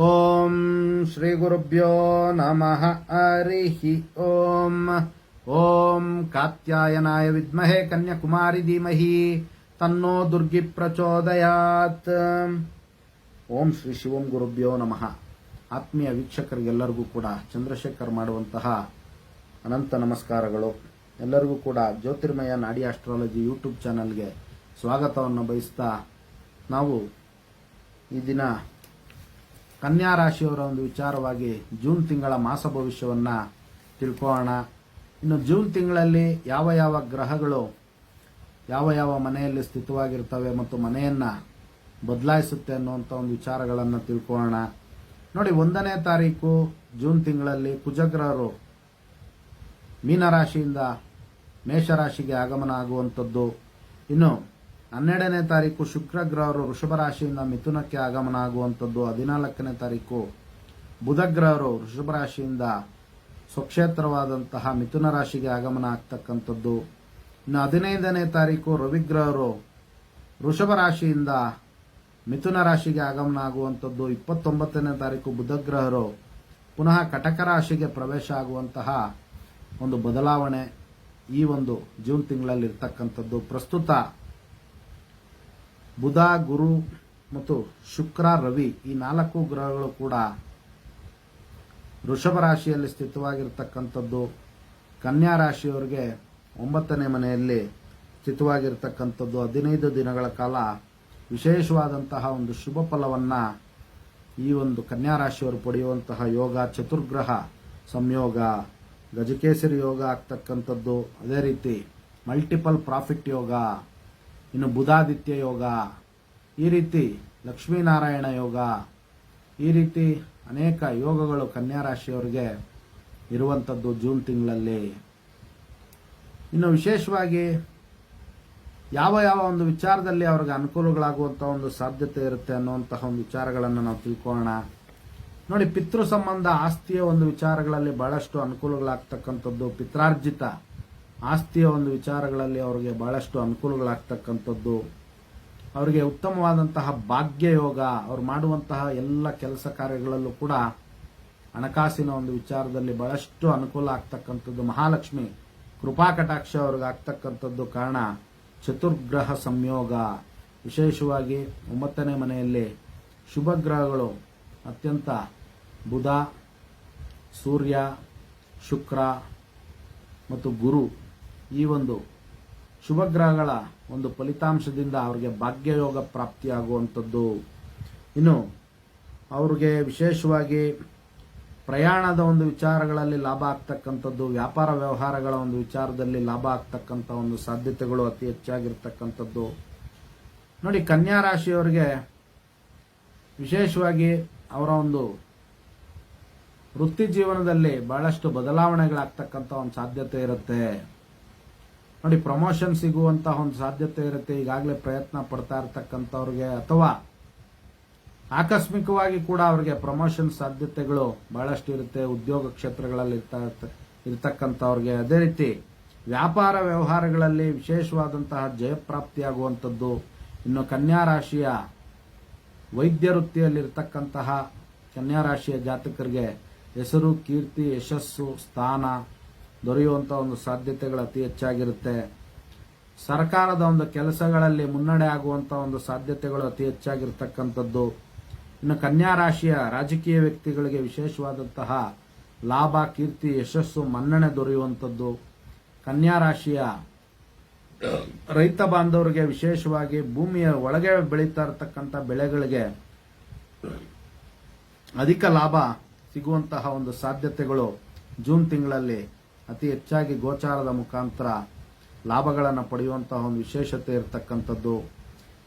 ಓಂ ಶ್ರೀ ಗುರುಭ್ಯೋ ನಮಃ ಹರಿಃ ಓಂ. ಓಂ ಕಾತ್ಯಾಯನಾಯ ವಿದ್ಮಹೇ ಕನ್ಯಾಕುಮಾರಿ ಧೀಮಹಿ ತನ್ನೋ ದುರ್ಗಿ ಪ್ರಚೋದಯಾತ್. ಓಂ ಶ್ರೀ ಶಿವಂ ಗುರುಭ್ಯೋ ನಮಃ. ಆತ್ಮೀಯ ವೀಕ್ಷಕರಿಗೆಲ್ಲರಿಗೂ ಕೂಡ ಚಂದ್ರಶೇಖರ್ ಮಾಡುವಂತಹ ಅನಂತ ನಮಸ್ಕಾರಗಳು. ಎಲ್ಲರಿಗೂ ಕೂಡ ಜ್ಯೋತಿರ್ಮಯ ನಾಡಿ ಆಸ್ಟ್ರಾಲಜಿ ಯೂಟ್ಯೂಬ್ ಚಾನಲ್ಗೆ ಸ್ವಾಗತವನ್ನು ಬಯಸ್ತಾ, ನಾವು ಈ ದಿನ ಕನ್ಯಾ ರಾಶಿಯವರ ಒಂದು ವಿಚಾರವಾಗಿ ಜೂನ್ ತಿಂಗಳ ಮಾಸ ಭವಿಷ್ಯವನ್ನು ತಿಳ್ಕೊಳ್ಳೋಣ. ಇನ್ನು ಜೂನ್ ತಿಂಗಳಲ್ಲಿ ಯಾವ ಯಾವ ಗ್ರಹಗಳು ಯಾವ ಯಾವ ಮನೆಯಲ್ಲಿ ಸ್ಥಿತವಾಗಿರ್ತವೆ ಮತ್ತು ಮನೆಯನ್ನು ಬದಲಾಯಿಸುತ್ತೆ ಅನ್ನುವಂಥ ಒಂದು ವಿಚಾರಗಳನ್ನು ತಿಳ್ಕೊಳ್ಳೋಣ. ನೋಡಿ, 1ನೇ ತಾರೀಕು ಜೂನ್ ತಿಂಗಳಲ್ಲಿ ಕುಜಗ್ರಹರು ಮೀನರಾಶಿಯಿಂದ ಮೇಷರಾಶಿಗೆ ಆಗಮನ ಆಗುವಂಥದ್ದು. ಇನ್ನು 12ನೇ ತಾರೀಕು ಶುಕ್ರ ಗ್ರಹರು ವೃಷಭ ರಾಶಿಯಿಂದ ಮಿಥುನಕ್ಕೆ ಆಗಮನ ಆಗುವಂಥದ್ದು. 14ನೇ ತಾರೀಕು ಬುಧ ಗ್ರಹರು ವೃಷಭ ರಾಶಿಯಿಂದ ಸ್ವಕ್ಷೇತ್ರವಾದಂತಹ ಮಿಥುನ ರಾಶಿಗೆ ಆಗಮನ ಆಗ್ತಕ್ಕಂಥದ್ದು. ಇನ್ನು 15ನೇ ತಾರೀಕು ರವಿಗ್ರಹರು ವೃಷಭ ರಾಶಿಯಿಂದ ಮಿಥುನ ರಾಶಿಗೆ ಆಗಮನ ಆಗುವಂಥದ್ದು. 29ನೇ ತಾರೀಕು ಬುಧ ಗ್ರಹರು ಪುನಃ ಕಟಕ ರಾಶಿಗೆ ಪ್ರವೇಶ ಆಗುವಂತಹ ಒಂದು ಬದಲಾವಣೆ ಈ ಒಂದು ಜೂನ್ ತಿಂಗಳಲ್ಲಿ ಇರ್ತಕ್ಕಂಥದ್ದು. ಪ್ರಸ್ತುತ ಬುಧ, ಗುರು ಮತ್ತು ಶುಕ್ರ, ರವಿ ಈ 4 ಗ್ರಹಗಳು ಕೂಡ ವೃಷಭ ರಾಶಿಯಲ್ಲಿ ಸ್ಥಿತವಾಗಿರ್ತಕ್ಕಂಥದ್ದು. ಕನ್ಯಾ ರಾಶಿಯವರಿಗೆ 9ನೇ ಮನೆಯಲ್ಲಿ ಸ್ಥಿತವಾಗಿರ್ತಕ್ಕಂಥದ್ದು. 15 ದಿನಗಳ ಕಾಲ ವಿಶೇಷವಾದಂತಹ ಒಂದು ಶುಭ ಫಲವನ್ನು ಈ ಒಂದು ಕನ್ಯಾ ರಾಶಿಯವರು ಪಡೆಯುವಂತಹ ಯೋಗ, ಚತುರ್ಗ್ರಹ ಸಂಯೋಗ, ಗಜಕೇಸರಿ ಯೋಗ ಆಗ್ತಕ್ಕಂಥದ್ದು. ಅದೇ ರೀತಿ ಮಲ್ಟಿಪಲ್ ಪ್ರಾಫಿಟ್ ಯೋಗ, ಇನ್ನು ಬುಧಾದಿತ್ಯ ಯೋಗ, ಈ ರೀತಿ ಲಕ್ಷ್ಮೀನಾರಾಯಣ ಯೋಗ, ಈ ರೀತಿ ಅನೇಕ ಯೋಗಗಳು ಕನ್ಯಾ ರಾಶಿಯವರಿಗೆ ಇರುವಂಥದ್ದು ಜೂನ್ ತಿಂಗಳಲ್ಲಿ. ಇನ್ನು ವಿಶೇಷವಾಗಿ ಯಾವ ಯಾವ ಒಂದು ವಿಚಾರದಲ್ಲಿ ಅವ್ರಿಗೆ ಅನುಕೂಲಗಳಾಗುವಂಥ ಒಂದು ಸಾಧ್ಯತೆ ಇರುತ್ತೆ ಅನ್ನುವಂತಹ ಒಂದು ವಿಚಾರಗಳನ್ನು ನಾವು ತಿಳ್ಕೊಳ್ಳೋಣ. ನೋಡಿ, ಪಿತೃ ಸಂಬಂಧ ಆಸ್ತಿಯ ಒಂದು ವಿಚಾರಗಳಲ್ಲಿ ಬಹಳಷ್ಟು ಅನುಕೂಲಗಳಾಗ್ತಕ್ಕಂಥದ್ದು. ಪಿತ್ರಾರ್ಜಿತ ಆಸ್ತಿಯ ಒಂದು ವಿಚಾರಗಳಲ್ಲಿ ಅವರಿಗೆ ಬಹಳಷ್ಟು ಅನುಕೂಲಗಳಾಗ್ತಕ್ಕಂಥದ್ದು. ಅವರಿಗೆ ಉತ್ತಮವಾದಂತಹ ಭಾಗ್ಯ ಯೋಗ, ಅವ್ರು ಮಾಡುವಂತಹ ಎಲ್ಲ ಕೆಲಸ ಕಾರ್ಯಗಳಲ್ಲೂ ಕೂಡ ಹಣಕಾಸಿನ ಒಂದು ವಿಚಾರದಲ್ಲಿ ಬಹಳಷ್ಟು ಅನುಕೂಲ ಆಗ್ತಕ್ಕಂಥದ್ದು. ಮಹಾಲಕ್ಷ್ಮಿ ಕೃಪಾ ಕಟಾಕ್ಷ ಅವ್ರಿಗೆ ಆಗ್ತಕ್ಕಂಥದ್ದು. ಕಾರಣ ಚತುರ್ಗ್ರಹ ಸಂಯೋಗ. ವಿಶೇಷವಾಗಿ 9ನೇ ಮನೆಯಲ್ಲಿ ಶುಭ ಗ್ರಹಗಳು ಅತ್ಯಂತ ಬುಧ, ಸೂರ್ಯ, ಶುಕ್ರ ಮತ್ತು ಗುರು ಈ ಒಂದು ಶುಭ ಗ್ರಹಗಳ ಒಂದು ಫಲಿತಾಂಶದಿಂದ ಅವರಿಗೆ ಭಾಗ್ಯಯೋಗ ಪ್ರಾಪ್ತಿಯಾಗುವಂಥದ್ದು. ಇನ್ನು ಅವ್ರಿಗೆ ವಿಶೇಷವಾಗಿ ಪ್ರಯಾಣದ ಒಂದು ವಿಚಾರಗಳಲ್ಲಿ ಲಾಭ ಆಗ್ತಕ್ಕಂಥದ್ದು. ವ್ಯಾಪಾರ ವ್ಯವಹಾರಗಳ ಒಂದು ವಿಚಾರದಲ್ಲಿ ಲಾಭ ಆಗ್ತಕ್ಕಂಥ ಒಂದು ಸಾಧ್ಯತೆಗಳು ಅತಿ ಹೆಚ್ಚಾಗಿರ್ತಕ್ಕಂಥದ್ದು. ನೋಡಿ, ಕನ್ಯಾ ರಾಶಿಯವರಿಗೆ ವಿಶೇಷವಾಗಿ ಅವರ ಒಂದು ವೃತ್ತಿ ಜೀವನದಲ್ಲಿ ಬಹಳಷ್ಟು ಬದಲಾವಣೆಗಳಾಗ್ತಕ್ಕಂಥ ಒಂದು ಸಾಧ್ಯತೆ ಇರುತ್ತೆ. ನೋಡಿ, ಪ್ರಮೋಷನ್ ಸಿಗುವಂತಹ ಒಂದು ಸಾಧ್ಯತೆ ಇರುತ್ತೆ. ಈಗಾಗಲೇ ಪ್ರಯತ್ನ ಪಡ್ತಾ ಇರ್ತಕ್ಕಂಥವ್ರಿಗೆ ಅಥವಾ ಆಕಸ್ಮಿಕವಾಗಿ ಕೂಡ ಅವರಿಗೆ ಪ್ರಮೋಷನ್ ಸಾಧ್ಯತೆಗಳು ಬಹಳಷ್ಟು ಇರುತ್ತೆ ಉದ್ಯೋಗ ಕ್ಷೇತ್ರಗಳಲ್ಲಿ ಇರ್ತಕ್ಕಂಥವ್ರಿಗೆ. ಅದೇ ರೀತಿ ವ್ಯಾಪಾರ ವ್ಯವಹಾರಗಳಲ್ಲಿ ವಿಶೇಷವಾದಂತಹ ಜಯಪ್ರಾಪ್ತಿಯಾಗುವಂಥದ್ದು. ಇನ್ನು ಕನ್ಯಾ ರಾಶಿಯ ವೈದ್ಯ ವೃತ್ತಿಯಲ್ಲಿರ್ತಕ್ಕಂತಹ ಕನ್ಯಾ ರಾಶಿಯ ಜಾತಕರಿಗೆ ಹೆಸರು, ಕೀರ್ತಿ, ಯಶಸ್ಸು, ಸ್ಥಾನ ದೊರೆಯುವಂಥ ಒಂದು ಸಾಧ್ಯತೆಗಳು ಅತಿ ಹೆಚ್ಚಾಗಿರುತ್ತೆ. ಸರ್ಕಾರದ ಒಂದು ಕೆಲಸಗಳಲ್ಲಿ ಮುನ್ನಡೆ ಆಗುವಂಥ ಒಂದು ಸಾಧ್ಯತೆಗಳು ಅತಿ ಹೆಚ್ಚಾಗಿರ್ತಕ್ಕಂಥದ್ದು. ಇನ್ನು ಕನ್ಯಾ ರಾಶಿಯ ರಾಜಕೀಯ ವ್ಯಕ್ತಿಗಳಿಗೆ ವಿಶೇಷವಾದಂತಹ ಲಾಭ, ಕೀರ್ತಿ, ಯಶಸ್ಸು, ಮನ್ನಣೆ ದೊರೆಯುವಂಥದ್ದು. ಕನ್ಯಾ ರಾಶಿಯ ರೈತ ಬಾಂಧವರಿಗೆ ವಿಶೇಷವಾಗಿ ಭೂಮಿಯ ಒಳಗೆ ಬೆಳೀತಾ ಇರತಕ್ಕಂಥ ಬೆಳೆಗಳಿಗೆ ಅಧಿಕ ಲಾಭ ಸಿಗುವಂತಹ ಒಂದು ಸಾಧ್ಯತೆಗಳು ಜೂನ್ ತಿಂಗಳಲ್ಲಿ ಅತಿ ಹೆಚ್ಚಾಗಿ ಗೋಚಾರದ ಮುಖಾಂತರ ಲಾಭಗಳನ್ನು ಪಡೆಯುವಂತಹ ಒಂದು ವಿಶೇಷತೆ ಇರತಕ್ಕಂಥದ್ದು.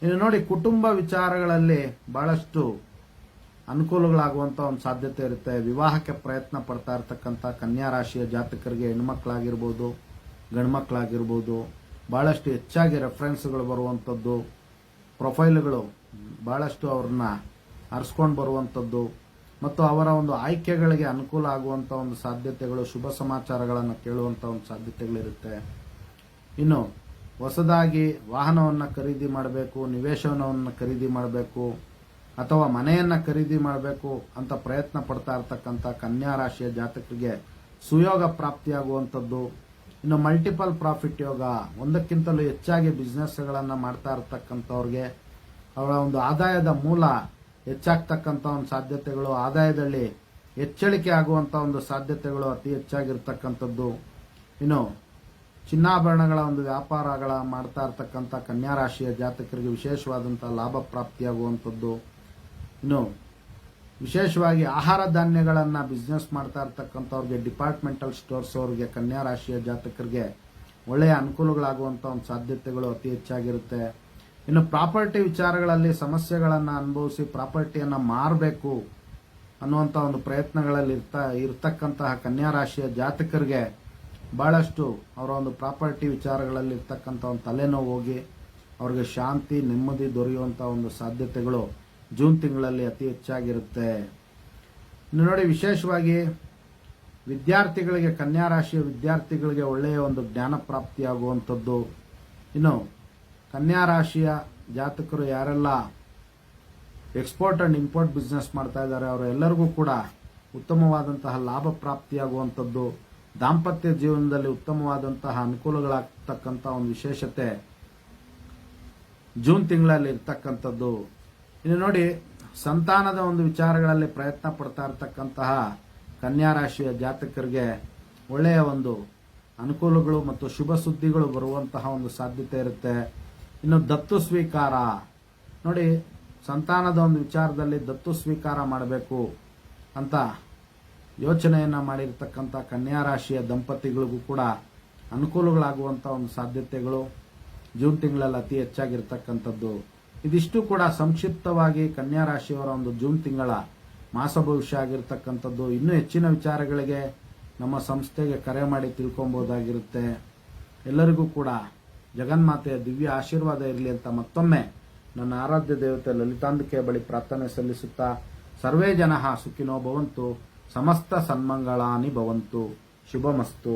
ಇನ್ನು ನೋಡಿ, ಕುಟುಂಬ ವಿಚಾರಗಳಲ್ಲಿ ಬಹಳಷ್ಟು ಅನುಕೂಲಗಳಾಗುವಂಥ ಒಂದು ಸಾಧ್ಯತೆ ಇರುತ್ತೆ. ವಿವಾಹಕ್ಕೆ ಪ್ರಯತ್ನ ಪಡ್ತಾ ಇರತಕ್ಕಂಥ ಕನ್ಯಾ ರಾಶಿಯ ಜಾತಕರಿಗೆ ಹೆಣ್ಮಕ್ಳಾಗಿರ್ಬೋದು, ಗಂಡ್ಮಕ್ಳಾಗಿರ್ಬೋದು ಬಹಳಷ್ಟು ಹೆಚ್ಚಾಗಿ ರೆಫರೆನ್ಸ್ಗಳು ಬರುವಂಥದ್ದು. ಪ್ರೊಫೈಲ್ಗಳು ಬಹಳಷ್ಟು ಅವ್ರನ್ನ ಅರ್ಸ್ಕೊಂಡು ಬರುವಂಥದ್ದು ಮತ್ತು ಅವರ ಒಂದು ಆಯ್ಕೆಗಳಿಗೆ ಅನುಕೂಲ ಆಗುವಂಥ ಒಂದು ಸಾಧ್ಯತೆಗಳು, ಶುಭ ಸಮಾಚಾರಗಳನ್ನು ಕೇಳುವಂಥ ಒಂದು ಸಾಧ್ಯತೆಗಳಿರುತ್ತೆ. ಇನ್ನು ಹೊಸದಾಗಿ ವಾಹನವನ್ನು ಖರೀದಿ ಮಾಡಬೇಕು, ನಿವೇಶನವನ್ನು ಖರೀದಿ ಮಾಡಬೇಕು, ಅಥವಾ ಮನೆಯನ್ನ ಖರೀದಿ ಮಾಡಬೇಕು ಅಂತ ಪ್ರಯತ್ನ ಪಡ್ತಾ ಇರತಕ್ಕಂಥ ಕನ್ಯಾ ರಾಶಿಯ ಜಾತಕರಿಗೆ ಸುಯೋಗ ಪ್ರಾಪ್ತಿಯಾಗುವಂಥದ್ದು. ಇನ್ನು ಮಲ್ಟಿಪಲ್ ಪ್ರಾಫಿಟ್ ಯೋಗ, ಒಂದಕ್ಕಿಂತಲೂ ಹೆಚ್ಚಾಗಿ ಬಿಸ್ನೆಸ್ಗಳನ್ನು ಮಾಡ್ತಾ ಇರತಕ್ಕಂಥವ್ರಿಗೆ ಅವರ ಒಂದು ಆದಾಯದ ಮೂಲ ಹೆಚ್ಚಾಗ್ತಕ್ಕಂಥ ಒಂದು ಸಾಧ್ಯತೆಗಳು, ಆದಾಯದಲ್ಲಿ ಹೆಚ್ಚಳಿಕೆ ಆಗುವಂಥ ಒಂದು ಸಾಧ್ಯತೆಗಳು ಅತಿ ಹೆಚ್ಚಾಗಿರ್ತಕ್ಕಂಥದ್ದು. ಇನ್ನು ಚಿನ್ನಾಭರಣಗಳ ಒಂದು ವ್ಯಾಪಾರಗಳ ಮಾಡ್ತಾ ಇರತಕ್ಕಂಥ ಕನ್ಯಾ ರಾಶಿಯ ಜಾತಕರಿಗೆ ವಿಶೇಷವಾದಂತಹ ಲಾಭ ಪ್ರಾಪ್ತಿಯಾಗುವಂಥದ್ದು. ಇನ್ನು ವಿಶೇಷವಾಗಿ ಆಹಾರ ಧಾನ್ಯಗಳನ್ನ ಬಿಸ್ನೆಸ್ ಮಾಡ್ತಾ ಇರತಕ್ಕಂಥವ್ರಿಗೆ, ಡಿಪಾರ್ಟ್ಮೆಂಟಲ್ ಸ್ಟೋರ್ಸ್ ಅವರಿಗೆ, ಕನ್ಯಾ ರಾಶಿಯ ಜಾತಕರಿಗೆ ಒಳ್ಳೆಯ ಅನುಕೂಲಗಳಾಗುವಂಥ ಒಂದು ಸಾಧ್ಯತೆಗಳು ಅತಿ ಹೆಚ್ಚಾಗಿರುತ್ತೆ. ಇನ್ನು ಪ್ರಾಪರ್ಟಿ ವಿಚಾರಗಳಲ್ಲಿ ಸಮಸ್ಯೆಗಳನ್ನು ಅನುಭವಿಸಿ ಪ್ರಾಪರ್ಟಿಯನ್ನು ಮಾರಬೇಕು ಅನ್ನುವಂಥ ಒಂದು ಪ್ರಯತ್ನಗಳಲ್ಲಿ ಇರ್ತಕ್ಕಂತಹ ಕನ್ಯಾ ರಾಶಿಯ ಜಾತಕರಿಗೆ ಬಹಳಷ್ಟು ಅವರ ಒಂದು ಪ್ರಾಪರ್ಟಿ ವಿಚಾರಗಳಲ್ಲಿ ಇರ್ತಕ್ಕಂಥ ಒಂದು ತಲೆನೋವು ಹೋಗಿ ಅವ್ರಿಗೆ ಶಾಂತಿ ನೆಮ್ಮದಿ ದೊರೆಯುವಂಥ ಒಂದು ಸಾಧ್ಯತೆಗಳು ಜೂನ್ ತಿಂಗಳಲ್ಲಿ ಅತಿ ಹೆಚ್ಚಾಗಿರುತ್ತೆ. ಇನ್ನು ನೋಡಿ, ವಿಶೇಷವಾಗಿ ವಿದ್ಯಾರ್ಥಿಗಳಿಗೆ, ಕನ್ಯಾ ರಾಶಿಯ ವಿದ್ಯಾರ್ಥಿಗಳಿಗೆ ಒಳ್ಳೆಯ ಒಂದು ಜ್ಞಾನ ಪ್ರಾಪ್ತಿಯಾಗುವಂಥದ್ದು. ಇನ್ನು ಕನ್ಯಾ ರಾಶಿಯ ಜಾತಕರು ಯಾರೆಲ್ಲ ಎಕ್ಸ್ಪೋರ್ಟ್ ಅಂಡ್ ಇಂಪೋರ್ಟ್ ಬಿಸ್ನೆಸ್ ಮಾಡ್ತಾ ಇದ್ದಾರೆ ಅವರೆಲ್ಲರಿಗೂ ಕೂಡ ಉತ್ತಮವಾದಂತಹ ಲಾಭ ಪ್ರಾಪ್ತಿಯಾಗುವಂಥದ್ದು. ದಾಂಪತ್ಯ ಜೀವನದಲ್ಲಿ ಉತ್ತಮವಾದಂತಹ ಅನುಕೂಲಗಳಾಗ್ತಕ್ಕಂಥ ಒಂದು ವಿಶೇಷತೆ ಜೂನ್ ತಿಂಗಳಲ್ಲಿ ಇರ್ತಕ್ಕಂಥದ್ದು. ಇನ್ನು ನೋಡಿ, ಸಂತಾನದ ಒಂದು ವಿಚಾರಗಳಲ್ಲಿ ಪ್ರಯತ್ನ ಪಡ್ತಾ ಇರತಕ್ಕಂತಹ ಕನ್ಯಾ ರಾಶಿಯ ಜಾತಕರಿಗೆ ಒಳ್ಳೆಯ ಒಂದು ಅನುಕೂಲಗಳು ಮತ್ತು ಶುಭ ಸುದ್ದಿಗಳು ಬರುವಂತಹ ಒಂದು ಸಾಧ್ಯತೆ ಇರುತ್ತೆ. ಇನ್ನು ದತ್ತು ಸ್ವೀಕಾರ ನೋಡಿ, ಸಂತಾನದ ಒಂದು ವಿಚಾರದಲ್ಲಿ ದತ್ತು ಸ್ವೀಕಾರ ಮಾಡಬೇಕು ಅಂತ ಯೋಚನೆಯನ್ನ ಮಾಡಿರ್ತಕ್ಕಂಥ ಕನ್ಯಾ ರಾಶಿಯ ದಂಪತಿಗಳಿಗೂ ಕೂಡ ಅನುಕೂಲಗಳಾಗುವಂಥ ಒಂದು ಸಾಧ್ಯತೆಗಳು ಜೂನ್ ತಿಂಗಳಲ್ಲಿ ಅತಿ ಹೆಚ್ಚಾಗಿರ್ತಕ್ಕಂಥದ್ದು. ಇದಿಷ್ಟು ಕೂಡ ಸಂಕ್ಷಿಪ್ತವಾಗಿ ಕನ್ಯಾ ರಾಶಿಯವರ ಒಂದು ಜೂನ್ ತಿಂಗಳ ಮಾಸ ಭವಿಷ್ಯ ಆಗಿರ್ತಕ್ಕಂಥದ್ದು. ಇನ್ನೂ ಹೆಚ್ಚಿನ ವಿಚಾರಗಳಿಗೆ ನಮ್ಮ ಸಂಸ್ಥೆಗೆ ಕರೆ ಮಾಡಿ ತಿಳ್ಕೊಬಹುದಾಗಿರುತ್ತೆ. ಎಲ್ಲರಿಗೂ ಕೂಡ ಜಗನ್ಮಾತೆಯ ದಿವ್ಯ ಆಶೀರ್ವಾದ ಇರಲಿ ಅಂತ ಮತ್ತೊಮ್ಮೆ ನನ್ನ ಆರಾಧ್ಯ ದೇವತೆ ಲಲಿತಾಂಬಿಕೆಯ ಬಳಿ ಪ್ರಾರ್ಥನೆ ಸಲ್ಲಿಸುತ್ತಾ, ಸರ್ವೇ ಜನಃ ಸುಖಿನೋ ಭವಂತು, ಸಮಸ್ತ ಸನ್ಮಂಗಳಾನಿ ಭವಂತು, ಶುಭಮಸ್ತು.